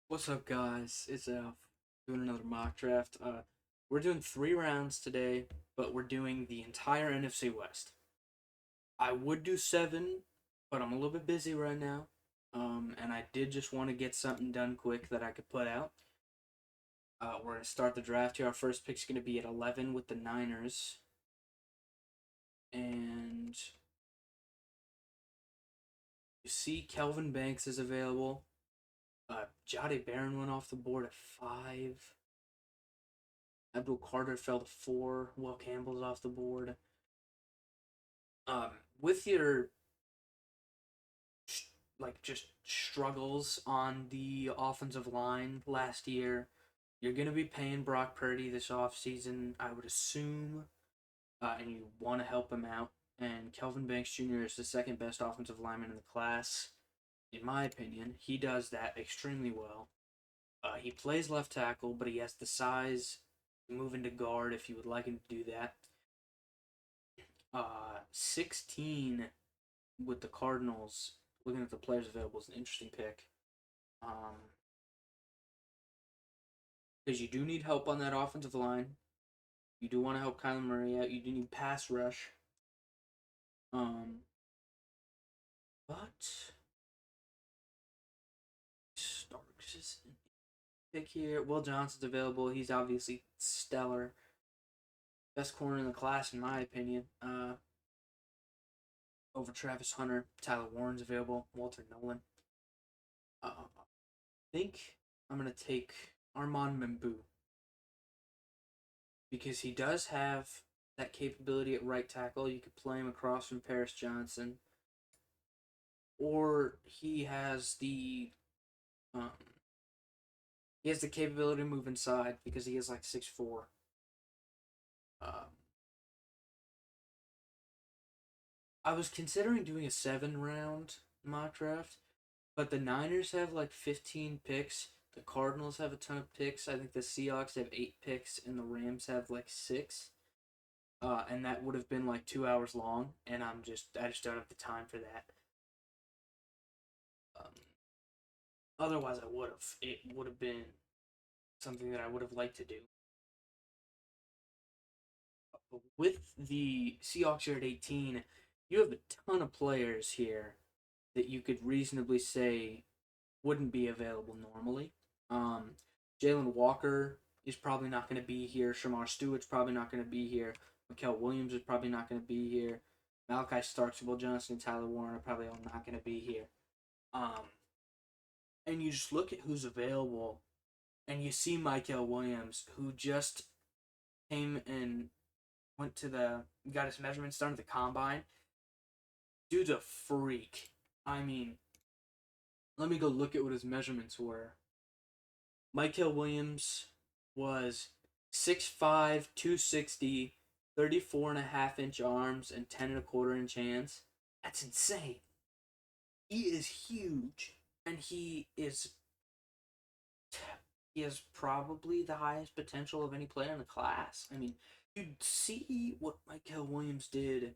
What's up, guys? It's Alf doing another mock draft. We're doing 3 rounds today, but we're doing the entire NFC West. I would do 7, but I'm a little bit busy right now. And I did just want to get something done quick that I could put out. We're gonna start the draft here. Our first pick's gonna be at 11 with the Niners, and you see Kelvin Banks is available. Jade Barron went off the board at 5. Abdul Carter fell to 4. Will Campbell's off the board. With your just struggles on the offensive line last year, you're gonna be paying Brock Purdy this offseason, I would assume, and you want to help him out. And Kelvin Banks Jr. is the second best offensive lineman in the class, in my opinion. He does that extremely well. He plays left tackle, but he has the size to move into guard if you would like him to do that. 16 with the Cardinals. Looking at the players available is an interesting pick. Because you do need help on that offensive line. You do want to help Kyler Murray out. You do need pass rush. Um, but Starks is pick here. Will Johnson's available. He's obviously stellar. Best corner in the class, in my opinion. Over Travis Hunter. Tyler Warren's available. Walter Nolan. I think I'm going to take Armand Membu, because he does have that capability at right tackle. You could play him across from Paris Johnson, or um, he has the capability to move inside because he is like 6'4". I was considering doing a 7-round mock draft, but the Niners have like 15 picks. The Cardinals have a ton of picks. I think the Seahawks have 8 picks, and the Rams have like 6. And that would have been like 2 hours long, and I just don't have the time for that. Um, Otherwise, I would have. It would have been something that I would have liked to do. But with the Seahawks here at 18, you have a ton of players here that you could reasonably say wouldn't be available normally. Um, Jalen Walker is probably not going to be here. Shamar Stewart's probably not going to be here. Mikael Williams is probably not going to be here. Malachi Starks, Will Johnson, and Tyler Warren are probably all not going to be here. And you just look at who's available, and you see Mikael Williams, who just came and got his measurements done at the combine. Dude's a freak. I mean, let me go look at what his measurements were. Mikael Williams was 6'5", 260, 34.5-inch arms, and 10.25-inch hands. That's insane. He is huge, and he has probably the highest potential of any player in the class. I mean, you see what Mikael Williams did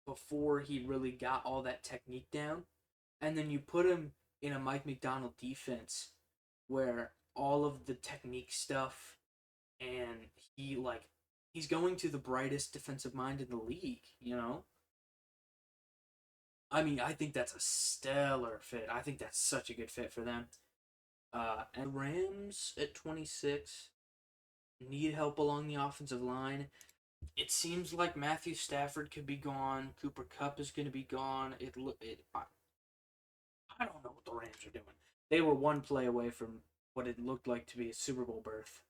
before he really got all that technique down, and then you put him in a Mike McDonald defense where all of the technique stuff, and he's going to the brightest defensive mind in the league, you know? I mean, I think that's a stellar fit. I think that's such a good fit for them. And Rams at 26 need help along the offensive line. It seems like Matthew Stafford could be gone. Cooper Kupp is going to be gone. I don't know what the Rams are doing. They were one play away from what it looked like to be a Super Bowl berth.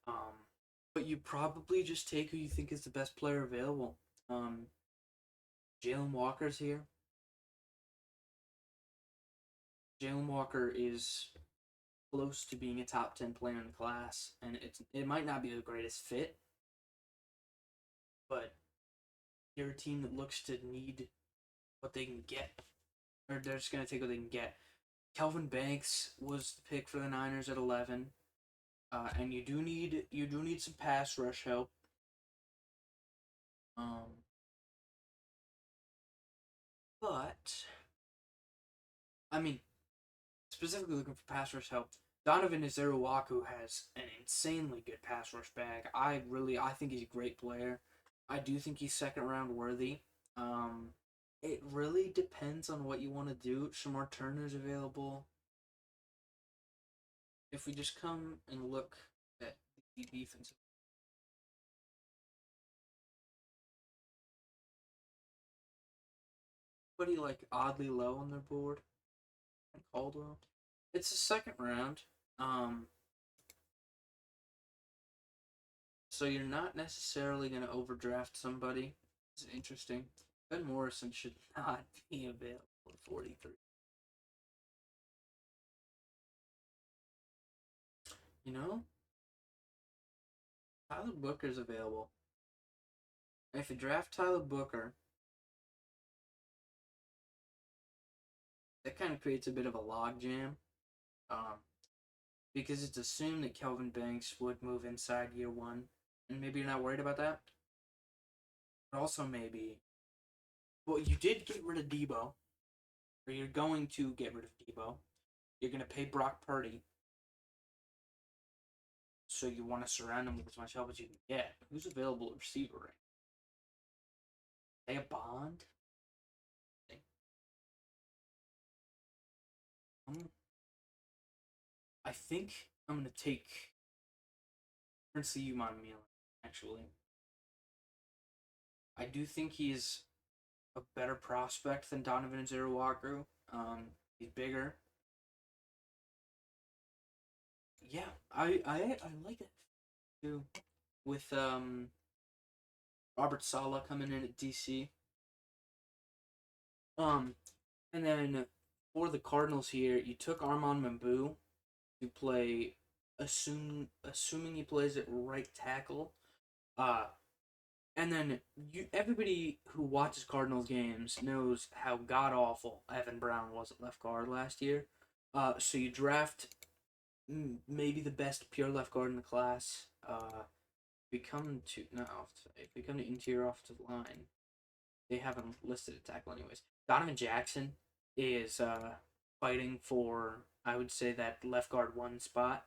But you probably just take who you think is the best player available. Jalen Walker's here. Jalen Walker is close to being a top 10 player in the class, and it might not be the greatest fit, but you're a team that looks to need what they can get, or they're just going to take what they can get. Kelvin Banks was the pick for the Niners at 11, and you do need some pass rush help. Um, but I mean, specifically looking for pass rush help, Donovan Azarewaku has an insanely good pass rush bag. I think he's a great player. I do think he's second round worthy. It really depends on what you want to do. Shamar Turner's available. If we just come and look at the defensive, anybody like oddly low on their board? Caldwell. It's a second round. Um, so you're not necessarily going to overdraft somebody. It's interesting. Ben Morrison should not be available at 43. You know, Tyler Booker's available. If you draft Tyler Booker, that kind of creates a bit of a logjam. Um, because it's assumed that Kelvin Banks would move inside year one. And maybe you're not worried about that. But also maybe, well, you did get rid of Debo, or you're going to get rid of Debo. You're going to pay Brock Purdy. So you want to surround him with as much help as you can get. Who's available at receiver right now? They a Bond? I think I'm going to take Princey Umon Milan, actually. I do think he's a better prospect than Donovan Azarewaku. He's bigger. Yeah, I like it too. With Robert Saleh coming in at DC. And then for the Cardinals here, you took Armand Mambu to play, assuming he plays at right tackle. Uh, and then everybody who watches Cardinals games knows how god awful Evan Brown was at left guard last year. So you draft maybe the best pure left guard in the class. Become the interior offensive line. They have him listed at tackle anyways. Donovan Jackson is fighting for, I would say, that left guard one spot.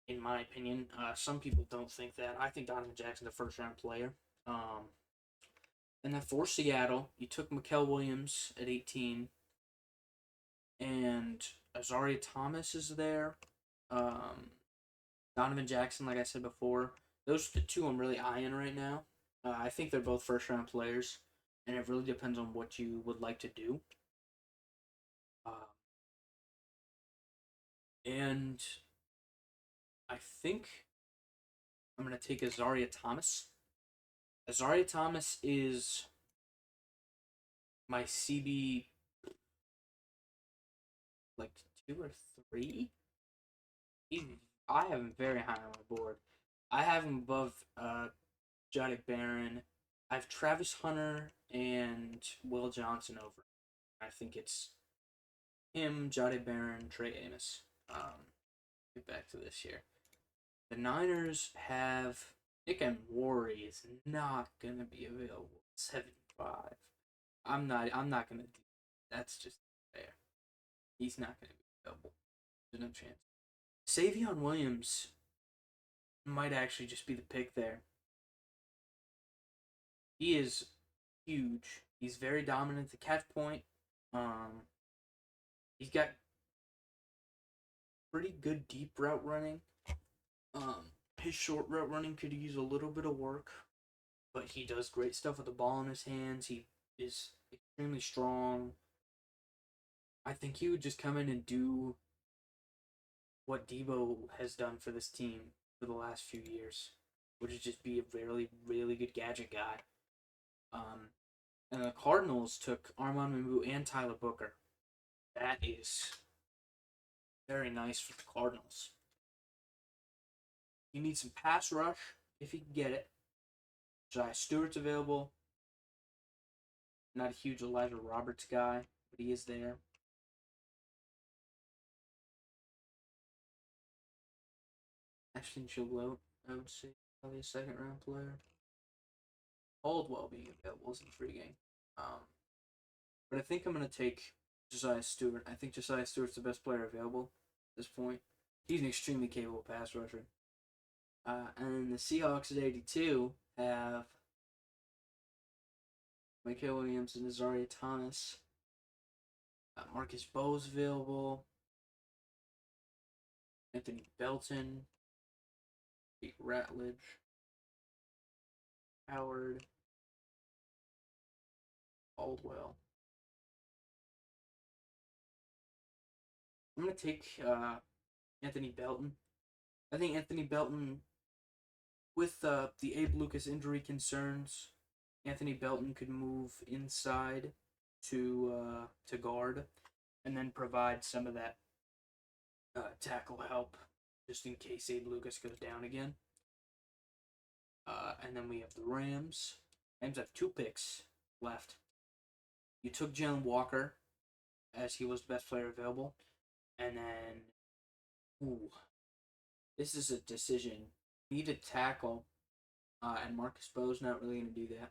In my opinion, some people don't think that. I think Donovan Jackson's a first round player. And then for Seattle, you took Mikael Williams at 18, and Azareyeh Thomas is there. Donovan Jackson, like I said before, those are the two I'm really eyeing right now. I think they're both first round players, and it really depends on what you would like to do. And I think I'm going to take Azareyeh Thomas. Azareyeh Thomas is my CB like 2 or 3. I have him very high on my board. I have him above Jodick Barron. I have Travis Hunter and Will Johnson over. I think it's him, Jodick Barron, Trey Amos. Get back to this here. The Niners have Nick Amwari is not gonna be available at 75. I'm not gonna do that's just fair. He's not gonna be available. There's no chance. Savion Williams might actually just be the pick there. He is huge. He's very dominant at the catch point. He's got pretty good deep route running. His short route running could use a little bit of work, but he does great stuff with the ball in his hands. He is extremely strong. I think he would just come in and do what Debo has done for this team for the last few years, which is just be a really, really good gadget guy. And the Cardinals took Armand Mambu and Tyler Booker. That is very nice for the Cardinals. You need some pass rush if you can get it. Jai Stewart's available. Not a huge Elijah Roberts guy, but he is there. Ashton Gillot, I would say, probably a second round player. Caldwell being available is intriguing. But I think I'm going to take Josiah Stewart. I think Josiah Stewart's the best player available at this point. He's an extremely capable pass rusher. And the Seahawks at 82 have Michael Williams and Azareyeh Thomas. Marcus Bowe's available. Anthony Belton. Pete Ratledge. Howard. Caldwell. I'm going to take Anthony Belton. I think Anthony Belton, with the Abe Lucas injury concerns, Anthony Belton could move inside to guard, and then provide some of that tackle help just in case Abe Lucas goes down again. And then we have the Rams. Rams have 2 picks left. You took Jalen Walker, as he was the best player available, and then this is a decision. You need a tackle, and Marcus Bowe's not really going to do that.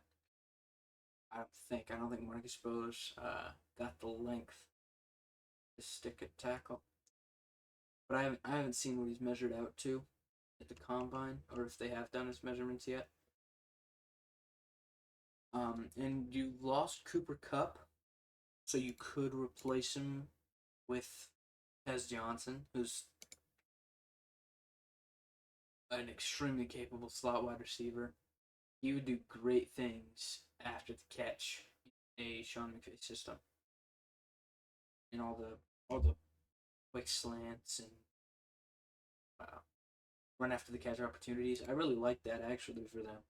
I don't think Marcus Bowe's got the length to stick at tackle. But I haven't seen what he's measured out to at the combine, or if they have done his measurements yet. And you lost Cooper Kupp, so you could replace him with Tez Johnson, who's an extremely capable slot wide receiver. He would do great things after the catch in a Sean McVay system. And all the quick slants and run after the catch opportunities. I really like that actually for them.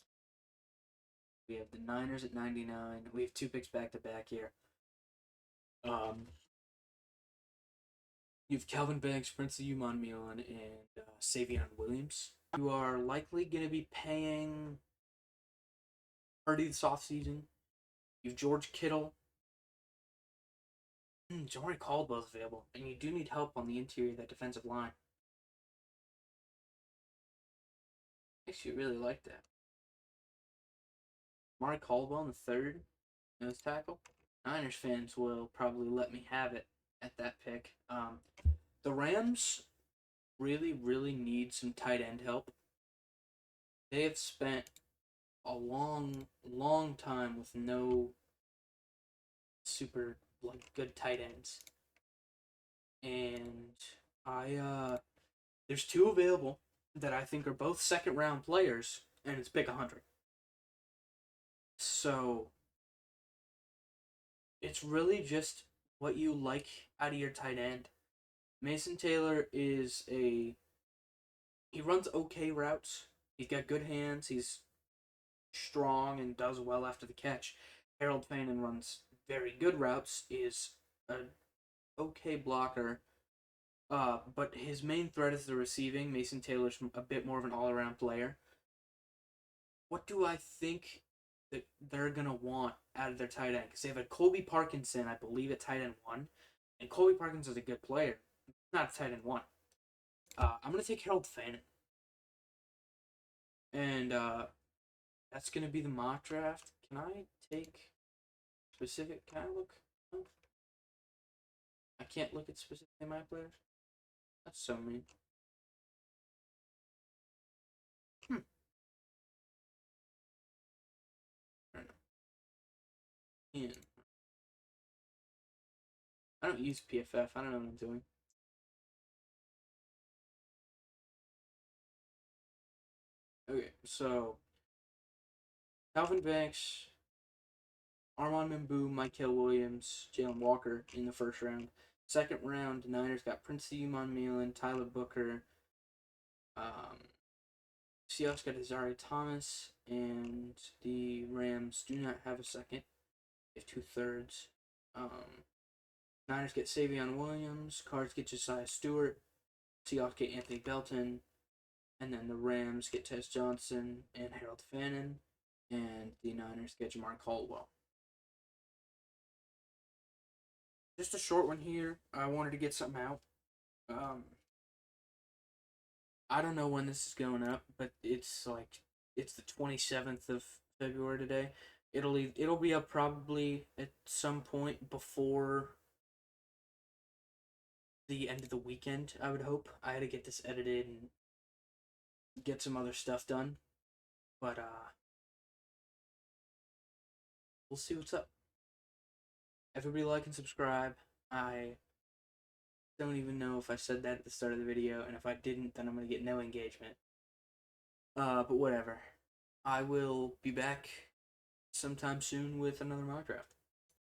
We have the Niners at 99. We have 2 picks back to back here. You have Calvin Banks, Prince of Milan, and Savion Williams. You are likely going to be paying Purdy this offseason. You have George Kittle. Ja'Marr Caldwell's available, and you do need help on the interior of that defensive line. Makes you really like that. Ja'Marr Caldwell in the 3rd, nose tackle. Niners fans will probably let me have it at that pick. The Rams really, really need some tight end help. They have spent a long, long time with no super good tight ends. And there's 2 available that I think are both 2nd round players, and it's pick 100. So it's really just what you like out of your tight end. Mason Taylor he runs okay routes. He's got good hands. He's strong and does well after the catch. Harold Fannin runs very good routes, is an okay blocker, but his main threat is the receiving. Mason Taylor's a bit more of an all-around player. What do I think that they're going to want out of their tight end? Because they have a Colby Parkinson, I believe, at tight end 1, and Colby Parkinson's a good player, not a tight end 1. I'm going to take Harold Fannin. And that's going to be the mock draft. Can I take specific? Can I look? No. I can't look at specific my players. That's so mean. I don't use PFF. I don't know what I'm doing. Okay, so Calvin Banks, Armand Mimbu, Michael Williams, Jalen Walker in the 1st round. 2nd round, the Niners got Prince Milan, Tyler Booker. Seahawks got Azareyeh Thomas, and the Rams do not have a 2nd. They have 2/3. Niners get Savion Williams, Cards get Josiah Stewart, Seahawks get Anthony Belton, and then the Rams get Tez Johnson and Harold Fannin, and the Niners get Ja'Marr Caldwell. Just a short one here. I wanted to get something out. I don't know when this is going up, but it's the 27th of February today. It'll be up probably at some point before the end of the weekend, I would hope. I had to get this edited and get some other stuff done. But we'll see what's up. Everybody like and subscribe. I don't even know if I said that at the start of the video, and if I didn't, then I'm gonna get no engagement. But whatever. I will be back sometime soon with another mock draft.